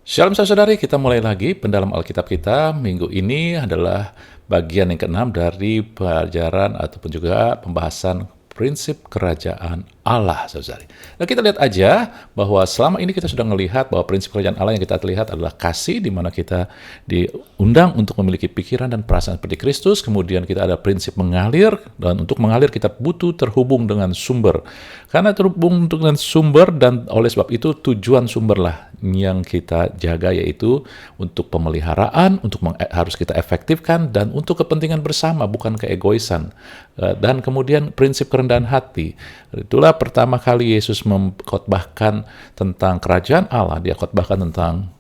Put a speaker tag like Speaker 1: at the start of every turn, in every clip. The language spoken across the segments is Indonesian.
Speaker 1: Shalom saudari, kita mulai lagi pendalam Alkitab kita. Minggu ini adalah bagian yang keenam dari pelajaran ataupun juga pembahasan prinsip kerajaan Allah, saudari. Nah, kita lihat aja bahwa selama ini kita sudah melihat bahwa prinsip kerajaan Allah yang kita lihat adalah kasih, di mana kita diundang untuk memiliki pikiran dan perasaan seperti Kristus. Kemudian kita ada prinsip mengalir, dan untuk mengalir kita butuh terhubung dengan sumber. Karena terhubung dengan sumber, dan oleh sebab itu tujuan sumberlah yang kita jaga, yaitu untuk pemeliharaan, harus kita efektifkan, dan untuk kepentingan bersama, bukan keegoisan. Dan kemudian prinsip kerendahan hati. Itulah pertama kali Yesus mengkhotbahkan tentang kerajaan Allah. Dia khotbahkan tentang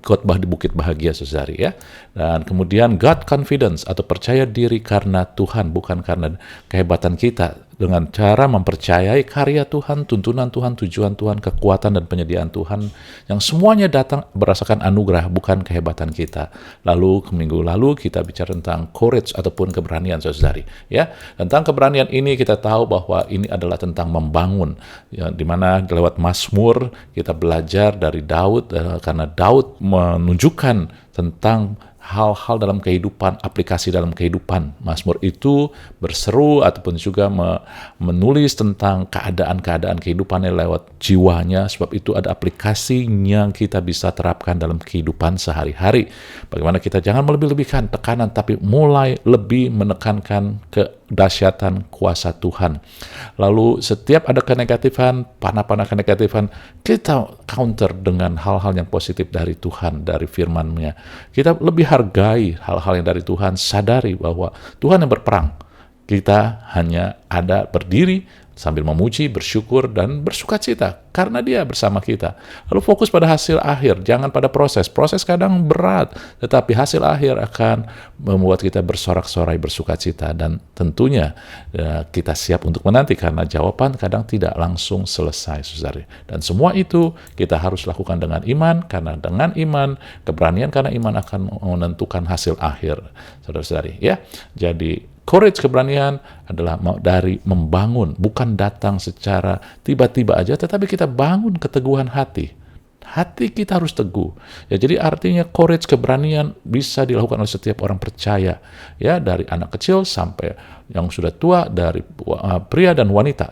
Speaker 1: khotbah di Bukit Bahagia, saudari, ya. Dan kemudian God confidence atau percaya diri karena Tuhan, bukan karena kehebatan kita, dengan cara mempercayai karya Tuhan, tuntunan Tuhan, tujuan Tuhan, kekuatan dan penyediaan Tuhan, yang semuanya datang berdasarkan anugerah, bukan kehebatan kita. Lalu minggu lalu kita bicara tentang courage ataupun keberanian, saudari, ya. Tentang keberanian ini kita tahu bahwa ini adalah tentang membangun, ya, di mana lewat Mazmur kita belajar dari Daud, karena Daud menunjukkan tentang hal-hal dalam kehidupan, aplikasi dalam kehidupan. Mazmur itu berseru ataupun juga menulis tentang keadaan-keadaan kehidupannya lewat jiwanya, sebab itu ada aplikasi yang kita bisa terapkan dalam kehidupan sehari-hari. Bagaimana kita jangan melebih-lebihkan tekanan, tapi mulai lebih menekankan kedahsyatan kuasa Tuhan. Lalu setiap ada kenegatifan, panah-panah kenegatifan, kita counter dengan hal-hal yang positif dari Tuhan, dari firman-Nya. Kita lebih hargai hal-hal yang dari Tuhan, sadari bahwa Tuhan yang berperang. Kita hanya ada berdiri sambil memuji, bersyukur, dan bersukacita karena Dia bersama kita. Lalu fokus pada hasil akhir, jangan pada proses. Proses kadang berat, tetapi hasil akhir akan membuat kita bersorak-sorai, bersukacita, dan tentunya kita siap untuk menanti karena jawaban kadang tidak langsung selesai, saudari. Dan semua itu kita harus lakukan dengan iman, karena dengan iman, keberanian karena iman akan menentukan hasil akhir, saudara-saudari, ya. Jadi courage, keberanian adalah dari membangun, bukan datang secara tiba-tiba aja, tetapi kita bangun keteguhan hati. Hati kita harus teguh. Ya, jadi artinya courage, keberanian bisa dilakukan oleh setiap orang percaya, ya, dari anak kecil sampai yang sudah tua, dari pria dan wanita,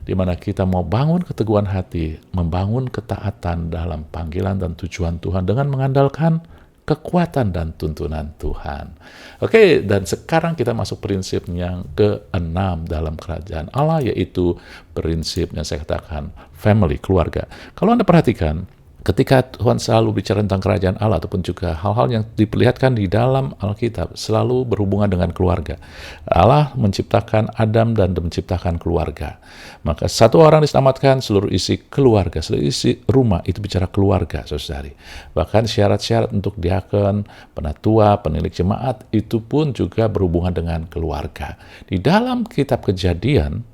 Speaker 1: di mana kita mau bangun keteguhan hati, membangun ketaatan dalam panggilan dan tujuan Tuhan dengan mengandalkan kekuatan dan tuntunan Tuhan. Oke, dan sekarang kita masuk prinsip yang keenam dalam kerajaan Allah, yaitu prinsip yang saya katakan family, keluarga. Kalau Anda perhatikan, ketika Tuhan selalu bicara tentang kerajaan Allah ataupun juga hal-hal yang diperlihatkan di dalam Alkitab selalu berhubungan dengan keluarga. Allah menciptakan Adam dan menciptakan keluarga. Maka satu orang diselamatkan, seluruh isi keluarga, seluruh isi rumah, itu bicara keluarga, saudari. Bahkan syarat-syarat untuk diakon, penatua, penilik jemaat, itu pun juga berhubungan dengan keluarga. Di dalam kitab Kejadian,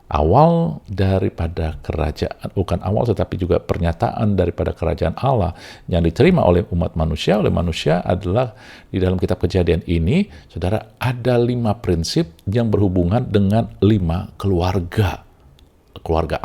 Speaker 1: awal daripada kerajaan, bukan awal tetapi juga pernyataan daripada kerajaan Allah yang diterima oleh umat manusia, oleh manusia adalah di dalam kitab Kejadian ini, saudara, ada 5 prinsip yang berhubungan dengan 5 keluarga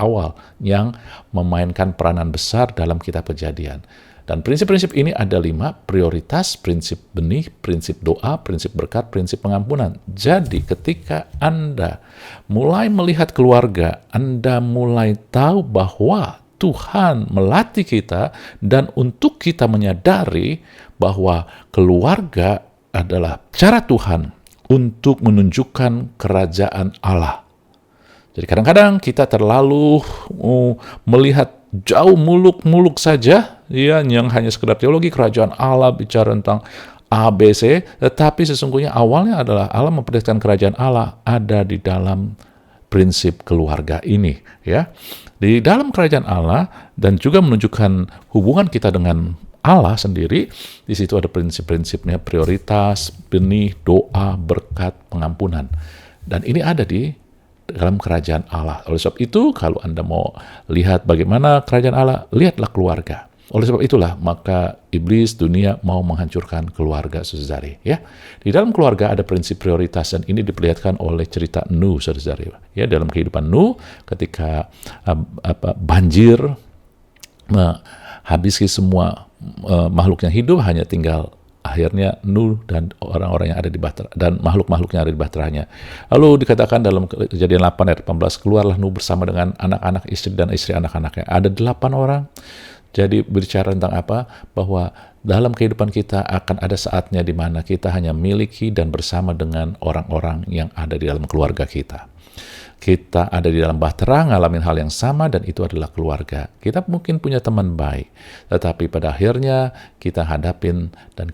Speaker 1: awal yang memainkan peranan besar dalam kitab Kejadian. Dan prinsip-prinsip ini ada 5, prioritas, prinsip benih, prinsip doa, prinsip berkat, prinsip pengampunan. Jadi ketika Anda mulai melihat keluarga, Anda mulai tahu bahwa Tuhan melatih kita, dan untuk kita menyadari bahwa keluarga adalah cara Tuhan untuk menunjukkan kerajaan Allah. Jadi kadang-kadang kita terlalu melihat jauh muluk-muluk saja, ya, yang hanya sekedar teologi kerajaan Allah bicara tentang ABC, tetapi sesungguhnya awalnya adalah Allah memperlihatkan kerajaan Allah ada di dalam prinsip keluarga ini, ya. Di dalam kerajaan Allah dan juga menunjukkan hubungan kita dengan Allah sendiri, di situ ada prinsip-prinsipnya, prioritas, benih, doa, berkat, pengampunan. Dan ini ada di dalam kerajaan Allah. Oleh sebab itu, kalau Anda mau lihat bagaimana kerajaan Allah, lihatlah keluarga. Oleh sebab itulah, maka iblis, dunia mau menghancurkan keluarga, saudari, ya. Di dalam keluarga ada prinsip prioritas, dan ini diperlihatkan oleh cerita Nuh, saudari. Ya, dalam kehidupan Nuh, ketika banjir habisi semua makhluk yang hidup hanya tinggal akhirnya Nuh dan orang-orang yang ada di bahtera dan makhluk-makhluk yang ada di bahteranya. Lalu dikatakan dalam Kejadian 8 ayat 18, keluarlah Nuh bersama dengan anak-anak istri dan istri anak-anaknya. Ada 8 orang. Jadi berbicara tentang apa? Bahwa dalam kehidupan kita akan ada saatnya di mana kita hanya miliki dan bersama dengan orang-orang yang ada di dalam keluarga kita. Kita ada di dalam bahtera, ngalamin hal yang sama, dan itu adalah keluarga. Kita mungkin punya teman baik, tetapi pada akhirnya kita hadapin dan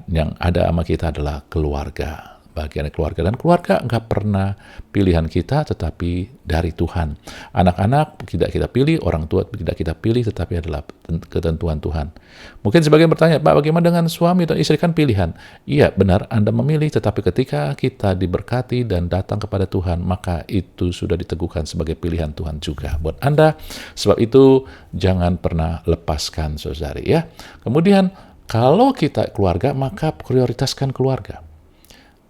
Speaker 1: yang ada sama kita adalah keluarga. Bagian keluarga, dan keluarga nggak pernah pilihan kita, tetapi dari Tuhan. Anak-anak tidak kita pilih, orang tua tidak kita pilih, tetapi adalah ketentuan Tuhan. Mungkin sebagian bertanya, Pak, bagaimana dengan suami atau istri? Kan pilihan. Iya, benar, Anda memilih, tetapi ketika kita diberkati dan datang kepada Tuhan, maka itu sudah diteguhkan sebagai pilihan Tuhan juga buat Anda. Sebab itu, jangan pernah lepaskan, saudari, ya. Kemudian, kalau kita keluarga, maka prioritaskan keluarga.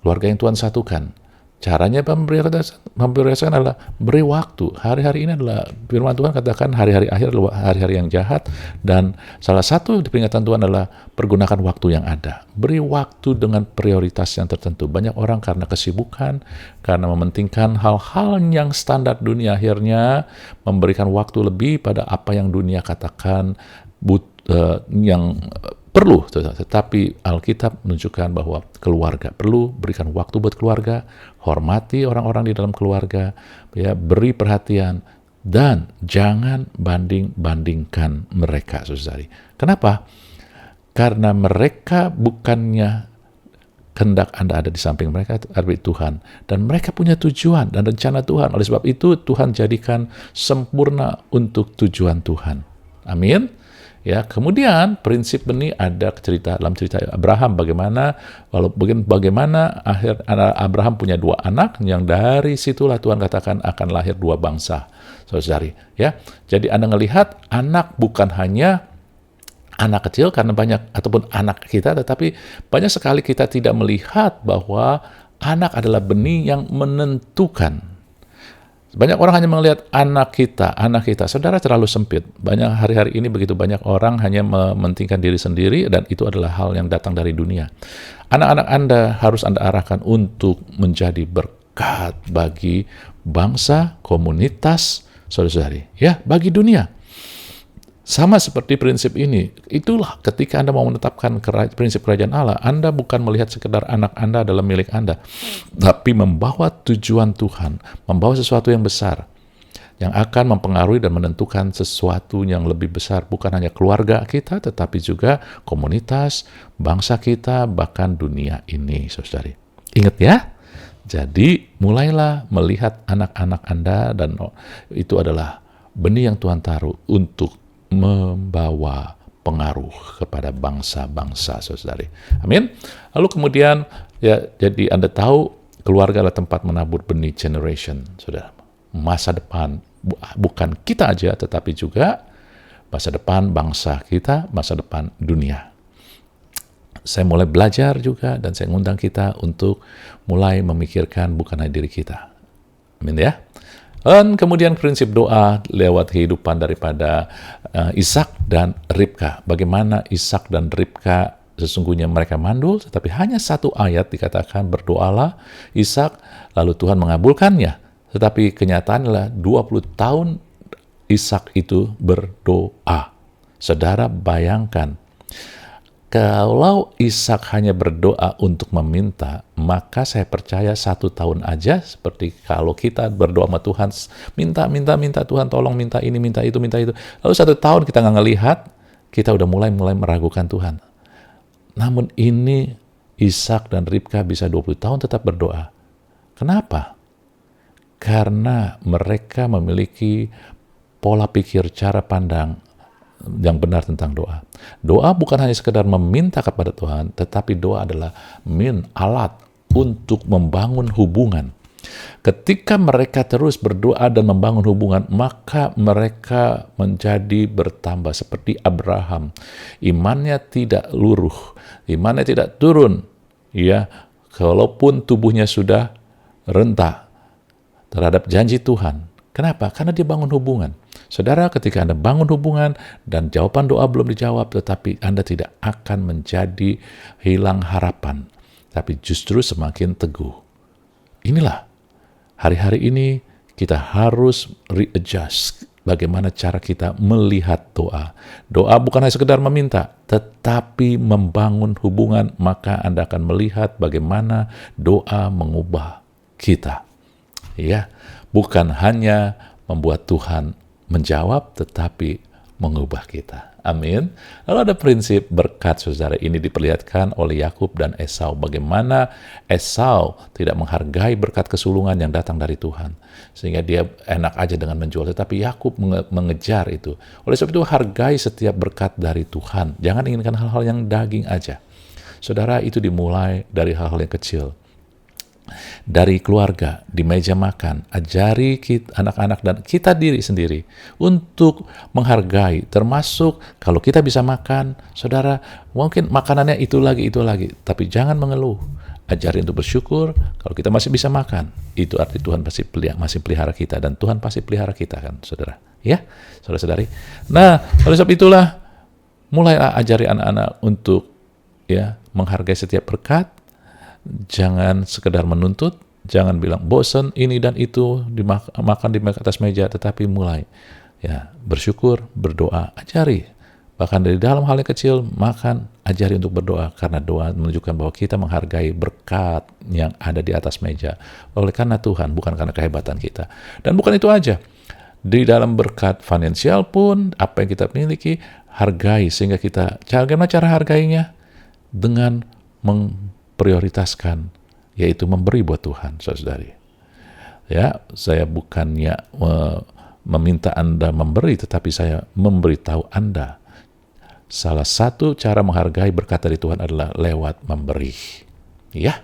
Speaker 1: Keluarga yang Tuhan satukan. Caranya memprioritaskan adalah beri waktu. Hari-hari ini adalah firman Tuhan katakan hari-hari akhir adalah hari-hari yang jahat, dan salah satu di peringatan Tuhan adalah pergunakan waktu yang ada. Beri waktu dengan prioritas yang tertentu. Banyak orang karena kesibukan, karena mementingkan hal-hal yang standar dunia, akhirnya memberikan waktu lebih pada apa yang dunia katakan yang perlu, tetapi Alkitab menunjukkan bahwa keluarga perlu, berikan waktu buat keluarga, hormati orang-orang di dalam keluarga, ya, beri perhatian, dan jangan banding-bandingkan mereka, saudari. Kenapa? Karena mereka bukannya kehendak Anda ada di samping mereka, tapi Tuhan, dan mereka punya tujuan dan rencana Tuhan. Oleh sebab itu Tuhan jadikan sempurna untuk tujuan Tuhan. Amin. Ya, kemudian prinsip ini ada dalam cerita Abraham, bagaimana akhir Abraham punya 2 anak, yang dari situlah Tuhan katakan akan lahir 2 bangsa, saudari. Ya, jadi Anda melihat anak bukan hanya anak kecil karena banyak ataupun anak kita, tetapi banyak sekali kita tidak melihat bahwa anak adalah benih yang menentukan. Banyak orang hanya melihat anak kita. Saudara, terlalu sempit. Banyak hari-hari ini begitu banyak orang hanya mementingkan diri sendiri, dan itu adalah hal yang datang dari dunia. Anak-anak Anda harus Anda arahkan untuk menjadi berkat bagi bangsa, komunitas, saudara-saudari, ya, bagi dunia. Sama seperti prinsip ini, itulah ketika Anda mau menetapkan prinsip kerajaan Allah, Anda bukan melihat sekedar anak Anda adalah milik Anda, tapi membawa tujuan Tuhan, membawa sesuatu yang besar, yang akan mempengaruhi dan menentukan sesuatu yang lebih besar, bukan hanya keluarga kita, tetapi juga komunitas, bangsa kita, bahkan dunia ini, saudari. Ingat ya, jadi mulailah melihat anak-anak Anda, dan itu adalah benih yang Tuhan taruh untuk membawa pengaruh kepada bangsa-bangsa, saudari. Amin. Lalu kemudian, ya, jadi Anda tahu keluarga adalah tempat menabur benih generation, saudara. Masa depan bukan kita aja, tetapi juga masa depan bangsa kita, masa depan dunia. Saya mulai belajar juga, dan saya ngundang kita untuk mulai memikirkan bukan hanya diri kita. Amin ya. Dan kemudian prinsip doa lewat kehidupan daripada Ishak dan Ribka. Bagaimana Ishak dan Ribka sesungguhnya mereka mandul, tetapi hanya 1 ayat dikatakan berdoalah Ishak, lalu Tuhan mengabulkannya. Tetapi kenyataannya adalah 20 tahun Ishak itu berdoa. Saudara bayangkan, kalau Ishak hanya berdoa untuk meminta, maka saya percaya 1 tahun aja, seperti kalau kita berdoa sama Tuhan, minta Tuhan tolong, minta ini, minta itu. Lalu 1 tahun kita nggak ngelihat, kita udah mulai meragukan Tuhan. Namun ini Ishak dan Ribka bisa 20 tahun tetap berdoa. Kenapa? Karena mereka memiliki pola pikir, cara pandang yang benar tentang doa. Doa bukan hanya sekedar meminta kepada Tuhan, tetapi doa adalah alat untuk membangun hubungan. Ketika mereka terus berdoa dan membangun hubungan, maka mereka menjadi bertambah seperti Abraham. Imannya tidak luruh, imannya tidak turun. Ya, walaupun tubuhnya sudah renta terhadap janji Tuhan, Kenapa? Karena dia bangun hubungan. Saudara, ketika Anda bangun hubungan dan jawaban doa belum dijawab, tetapi Anda tidak akan menjadi hilang harapan, tapi justru semakin teguh. Inilah, hari-hari ini kita harus readjust bagaimana cara kita melihat doa. Doa bukan hanya sekedar meminta, tetapi membangun hubungan, maka Anda akan melihat bagaimana doa mengubah kita. Ya, bukan hanya membuat Tuhan menjawab, tetapi mengubah kita. Amin. Lalu ada prinsip berkat, saudara. Ini diperlihatkan oleh Yakub dan Esau. Bagaimana Esau tidak menghargai berkat kesulungan yang datang dari Tuhan, sehingga dia enak aja dengan menjual. Tetapi Yakub mengejar itu. Oleh sebab itu, hargai setiap berkat dari Tuhan. Jangan inginkan hal-hal yang daging aja. Saudara, itu dimulai dari hal-hal yang kecil. Dari keluarga, di meja makan, ajari kita, anak-anak dan kita diri sendiri untuk menghargai, termasuk kalau kita bisa makan, saudara, mungkin makanannya itu lagi, tapi jangan mengeluh. Ajari untuk bersyukur. Kalau kita masih bisa makan, itu arti Tuhan masih pelihara kita, dan Tuhan pasti pelihara kita, kan, saudara? Ya, saudara-saudari. Nah, oleh sebab itulah, mulailah ajari anak-anak untuk menghargai setiap berkat. Jangan sekedar menuntut, jangan bilang bosan ini dan itu makan di atas meja, tetapi mulai bersyukur, berdoa, ajari. Bahkan dari dalam hal yang kecil, makan, ajari untuk berdoa, karena doa menunjukkan bahwa kita menghargai berkat yang ada di atas meja oleh karena Tuhan, bukan karena kehebatan kita. Dan bukan itu aja, di dalam berkat finansial pun, apa yang kita miliki, hargai, sehingga kita, bagaimana cara hargainya? Dengan prioritaskan, yaitu memberi buat Tuhan, saudari. Ya, saya bukannya meminta Anda memberi, tetapi saya memberitahu Anda. Salah satu cara menghargai berkat dari Tuhan adalah lewat memberi. Ya.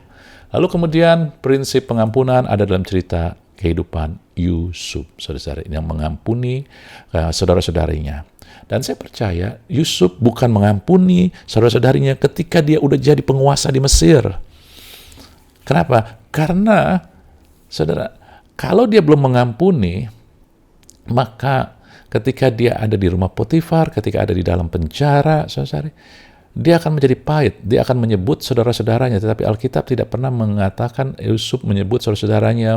Speaker 1: Lalu kemudian prinsip pengampunan ada dalam cerita kehidupan Yusuf, saudara-saudara, yang mengampuni saudara-saudarinya. Dan saya percaya Yusuf bukan mengampuni saudara-saudarinya ketika dia udah jadi penguasa di Mesir. Kenapa? Karena, saudara, kalau dia belum mengampuni, maka ketika dia ada di rumah Potifar, ketika ada di dalam penjara, saudara, dia akan menjadi pahit. Dia akan menyebut saudara-saudaranya, tetapi Alkitab tidak pernah mengatakan Yusuf menyebut saudara-saudaranya,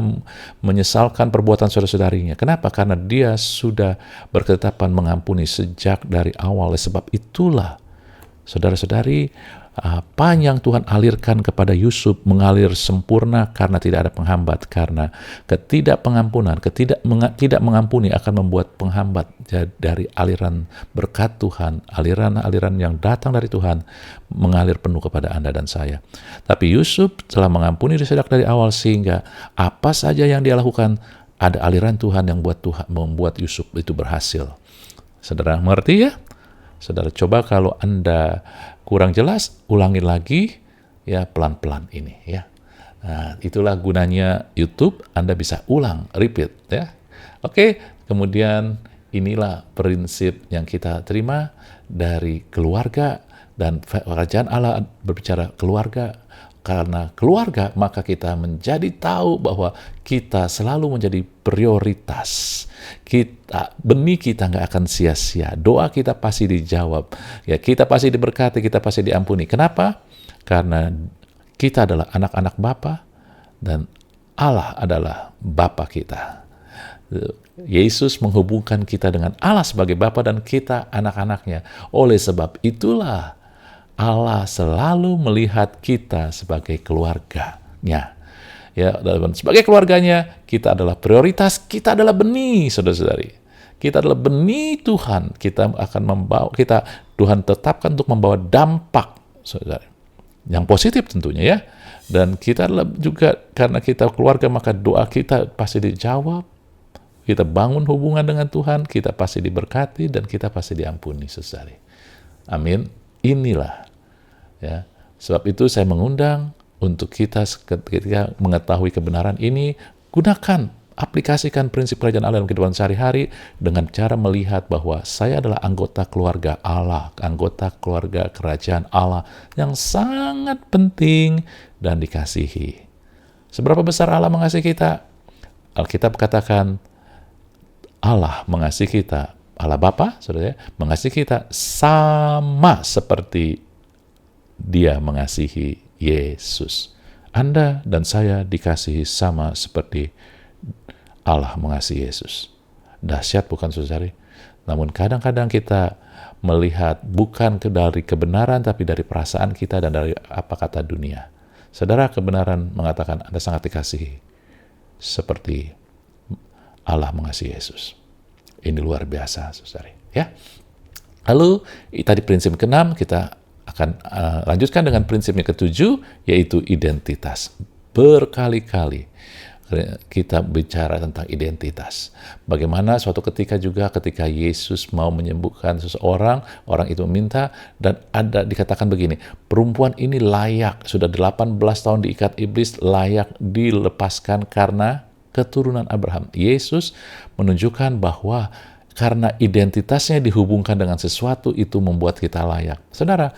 Speaker 1: menyesalkan perbuatan saudara-saudarinya. Kenapa? Karena dia sudah berketetapan mengampuni sejak dari awal. Sebab itulah, saudara-saudari, apa yang Tuhan alirkan kepada Yusuf mengalir sempurna karena tidak ada penghambat. Karena ketidakpengampunan, tidak mengampuni akan membuat penghambat dari aliran berkat Tuhan, aliran-aliran yang datang dari Tuhan mengalir penuh kepada Anda dan saya. Tapi Yusuf telah mengampuni sejak dari awal, sehingga apa saja yang dia lakukan, ada aliran Tuhan yang membuat Yusuf itu berhasil. Saudara mengerti ya? Saudara, coba kalau Anda kurang jelas, ulangi lagi ya pelan-pelan ini ya. Nah, itulah gunanya YouTube, Anda bisa ulang, repeat ya. Oke, kemudian inilah prinsip yang kita terima dari keluarga, dan kerajaan Allah berbicara keluarga. Karena keluarga, maka kita menjadi tahu bahwa kita selalu menjadi prioritas. Benih kita nggak akan sia-sia. Doa kita pasti dijawab. Ya, kita pasti diberkati, kita pasti diampuni. Kenapa? Karena kita adalah anak-anak Bapa, dan Allah adalah Bapa kita. Yesus menghubungkan kita dengan Allah sebagai Bapa, dan kita anak-anaknya. Oleh sebab itulah Allah selalu melihat kita sebagai keluarganya. Ya, dan sebagai keluarganya, kita adalah prioritas, kita adalah benih, saudara-saudari. Kita adalah benih Tuhan. Kita akan Tuhan tetapkan untuk membawa dampak, saudara, yang positif tentunya ya. Dan kita adalah juga, karena kita keluarga, maka doa kita pasti dijawab. Kita bangun hubungan dengan Tuhan, kita pasti diberkati, dan kita pasti diampuni, saudari. Amin. Inilah ya, sebab itu saya mengundang untuk kita ketika mengetahui kebenaran ini, gunakan, aplikasikan prinsip kerajaan Allah dalam kehidupan sehari-hari dengan cara melihat bahwa saya adalah anggota keluarga Allah, anggota keluarga kerajaan Allah yang sangat penting dan dikasihi. Seberapa besar Allah mengasihi kita? Alkitab katakan, Allah mengasihi kita, Allah Bapa, saudara, mengasihi kita sama seperti Dia mengasihi Yesus. Anda dan saya dikasihi sama seperti Allah mengasihi Yesus. Dahsyat bukan, saudari? Namun kadang-kadang kita melihat bukan dari kebenaran, tapi dari perasaan kita dan dari apa kata dunia. Saudara, kebenaran mengatakan Anda sangat dikasihi seperti Allah mengasihi Yesus. Ini luar biasa, saudari. Ya. Lalu, tadi prinsip ke-6, kita akan lanjutkan dengan prinsip yang ke-7, yaitu identitas. Berkali-kali kita bicara tentang identitas. Bagaimana suatu ketika juga ketika Yesus mau menyembuhkan seseorang, orang itu meminta, dan ada dikatakan begini, perempuan ini layak, sudah 18 tahun diikat iblis, layak dilepaskan karena keturunan Abraham. Yesus menunjukkan bahwa karena identitasnya dihubungkan dengan sesuatu, itu membuat kita layak. Saudara,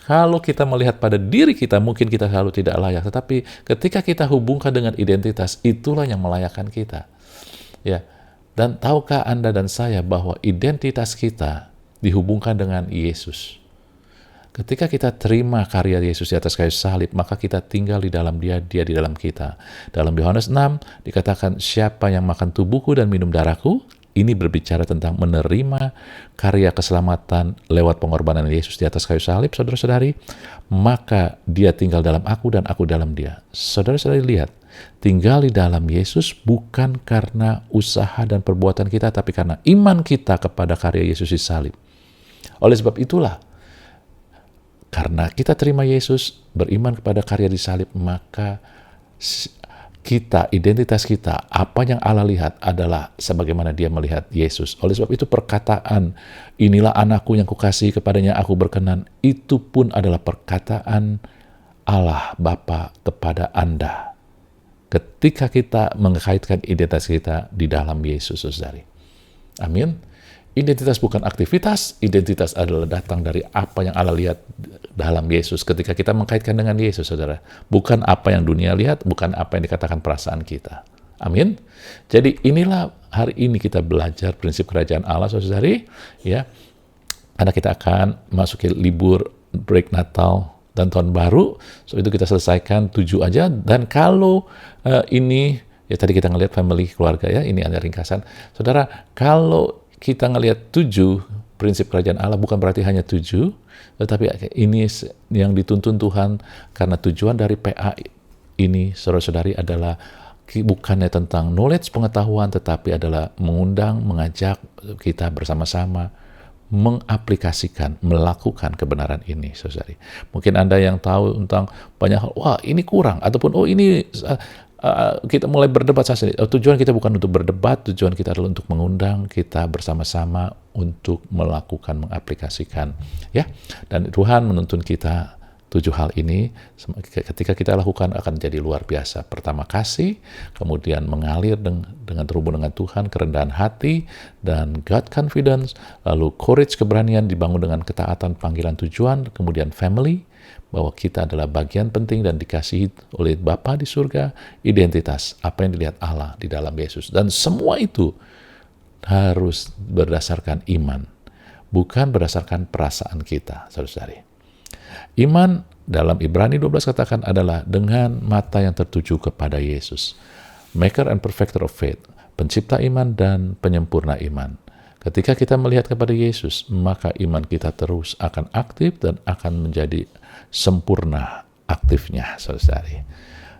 Speaker 1: kalau kita melihat pada diri kita, mungkin kita selalu tidak layak. Tetapi ketika kita hubungkan dengan identitas, itulah yang melayakkan kita. Ya. Dan tahukah Anda dan saya bahwa identitas kita dihubungkan dengan Yesus? Ketika kita terima karya Yesus di atas kayu salib, maka kita tinggal di dalam Dia, Dia di dalam kita. Dalam Yohanes 6 dikatakan, siapa yang makan tubuhku dan minum darahku, ini berbicara tentang menerima karya keselamatan lewat pengorbanan Yesus di atas kayu salib, saudara-saudari, maka dia tinggal dalam aku dan aku dalam dia. Saudara-saudari lihat, tinggal di dalam Yesus bukan karena usaha dan perbuatan kita, tapi karena iman kita kepada karya Yesus di salib. Oleh sebab itulah, karena kita terima Yesus, beriman kepada karya di salib, maka kita, identitas kita, apa yang Allah lihat adalah sebagaimana Dia melihat Yesus. Oleh sebab itu perkataan, inilah anakku yang kukasihi, kepadanya aku berkenan, itu pun adalah perkataan Allah Bapa kepada Anda. Ketika kita mengkaitkan identitas kita di dalam Yesus, saudari. Amin. Identitas bukan aktivitas, identitas adalah datang dari apa yang Allah lihat dalam Yesus ketika kita mengkaitkan dengan Yesus, saudara. Bukan apa yang dunia lihat, bukan apa yang dikatakan perasaan kita. Amin. Jadi inilah hari ini kita belajar prinsip kerajaan Allah, saudari. Ya, karena kita akan masuki libur break Natal dan Tahun Baru, so itu kita selesaikan 7 aja. Dan kalau ini, ya tadi kita ngelihat family, keluarga ya, ini ada ringkasan. Saudara, kalau kita ngelihat 7 prinsip kerajaan Allah, bukan berarti hanya 7, tetapi ini yang dituntun Tuhan, karena tujuan dari PA ini, saudara-saudari, adalah bukannya tentang knowledge, pengetahuan, tetapi adalah mengundang, mengajak kita bersama-sama mengaplikasikan, melakukan kebenaran ini, saudari. Mungkin Anda yang tahu tentang banyak hal, wah ini kurang, ataupun oh ini kita mulai berdebat saja. Tujuan kita bukan untuk berdebat, tujuan kita adalah untuk mengundang kita bersama-sama untuk melakukan, mengaplikasikan, ya. Dan Tuhan menuntun kita 7 hal ini. Ketika kita lakukan akan jadi luar biasa. Pertama, kasih, kemudian mengalir dengan terhubung dengan Tuhan, kerendahan hati, dan God confidence, lalu courage, keberanian dibangun dengan ketaatan, panggilan, tujuan, kemudian family, bahwa kita adalah bagian penting dan dikasihi oleh Bapa di surga, identitas, apa yang dilihat Allah di dalam Yesus. Dan semua itu harus berdasarkan iman, bukan berdasarkan perasaan kita, saudara-saudari. Iman dalam Ibrani 12 katakan adalah dengan mata yang tertuju kepada Yesus, maker and perfecter of faith, pencipta iman dan penyempurna iman. Ketika kita melihat kepada Yesus, maka iman kita terus akan aktif dan akan menjadi sempurna aktifnya, saudari.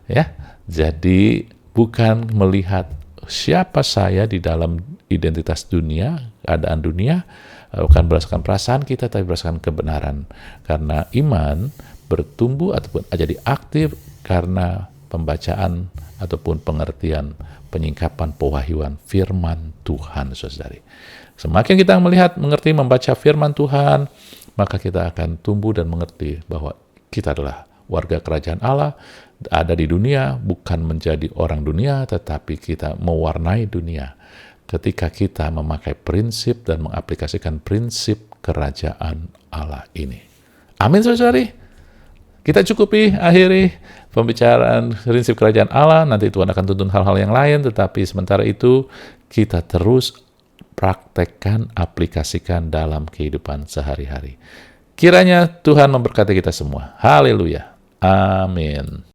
Speaker 1: Ya, jadi bukan melihat siapa saya di dalam identitas dunia, keadaan dunia, bukan berdasarkan perasaan kita, tapi berdasarkan kebenaran. Karena iman bertumbuh ataupun jadi aktif karena pembacaan ataupun pengertian, penyingkapan, pewahyuan firman Tuhan, saudari. Semakin kita melihat, mengerti, membaca firman Tuhan, maka kita akan tumbuh dan mengerti bahwa kita adalah warga kerajaan Allah, ada di dunia, bukan menjadi orang dunia, tetapi kita mewarnai dunia ketika kita memakai prinsip dan mengaplikasikan prinsip kerajaan Allah ini. Amin, saudari. Kita cukupi, akhiri pembicaraan prinsip kerajaan Allah. Nanti Tuhan akan tuntun hal-hal yang lain, tetapi sementara itu kita terus praktekkan, aplikasikan dalam kehidupan sehari-hari. Kiranya Tuhan memberkati kita semua. Haleluya. Amin.